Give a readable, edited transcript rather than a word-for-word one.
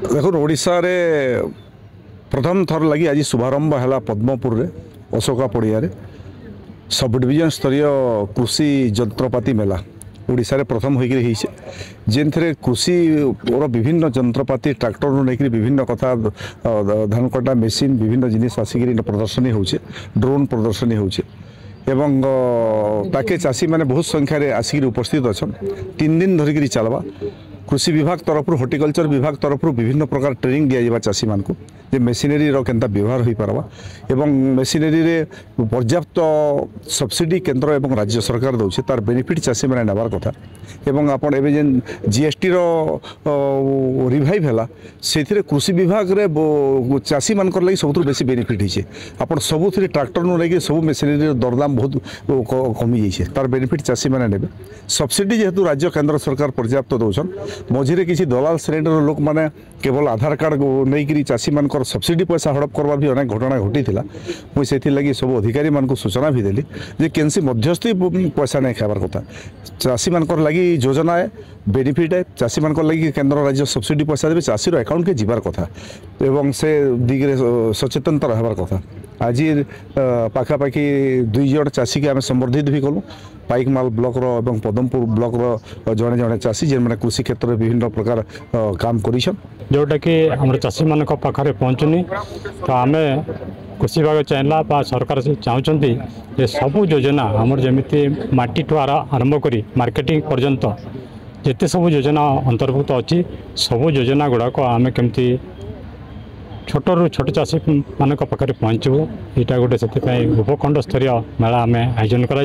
देखो ओडिशा रे प्रथम थर लगी आज शुभारंभ है पद्मपुर रे अशोका पड़िया सब डिविजन स्तरीय कृषि जंत्रपाति मेला ओडिशा रे प्रथम होइकि जेन थे कृषि और विभिन्न जंत्रपाति ट्रैक्टर नहीं विभिन्न कथा धान कटा मेसीन विभिन्न जिनिस आसिक प्रदर्शनी होचे ड्रोन प्रदर्शनी होचे एवं ताके चाषी मैंने बहुत संख्यार आसिक उपस्थित अच्छा 3 दिन धरिकी चलवा कृषि विभाग तरफ हॉर्टिकल्चर विभाग तरफ विभिन्न प्रकार ट्रेनिंग दिया चाषी मान को जे मेसिनरी केनता व्यवहार हो पारवा एवं मेसिनरी रे पर्याप्त सब्सिडी केंद्र एवं राज्य सरकार दौचे तार बेनिफिट चाषी मैंने नेबार कथा एवं आपण एवं जेन जीएसटी रो रिवाइव है से कृषि विभाग रे चाषी मान लगी सब बेसी बेनिफिट होइछे आपण सब ट्रैक्टर नु लेके सब मेसिनरी दरदाम बहुत कमी जाइए तार बेनिफिट चाषी मैंने नेबे सब्सिडी जेहेतु राज्य केंद्र सरकार पर्याप्त दौन मझे किसी दलाल श्रेणीर लोक मैंने केवल आधार कार्ड नहीं चाषी मान सब्सिडी पैसा हड़प करवा भी अनेक घटना घटी मुझे लगी सब अधिकारी मान सूचना भी देली जे केनसी मध्यस्थी पैसा नहीं खाबार कथा चाषी मान लगी योजना है बेनिफिट है चाषी मान लगी केंद्र राज्य सब्सिडी पैसा देवे चाषीर अकाउंट के जीवार कथा एवं से दिगरे सचेतनता रहार कथा आज पाखापाखि 2 जण चाषी के आम संबर्धित भी कलु पाइकमाल ब्लॉक रो एवं पदमपुर ब्लॉक रो जड़े जड़े चाषी जेन मैंने कृषि क्षेत्र में विभिन्न प्रकार काम करिछन जोटा कि आम चाषी मान पाखे पहुँचुनी तो आम कृषि विभाग चाहला सरकार चाहते जे सबू योजना आमर जमी माटी ठू आरंभ कर मार्केटिंग पर्यंत जिते सब योजना अंतर्भुक्त अच्छी सबू योजना गुड़ाक आम केमती छोटू छोट चाषी मान पाखे पहुँचू यहाँ गोटे से उपखंड स्तरीय मेला आम आयोजन कर।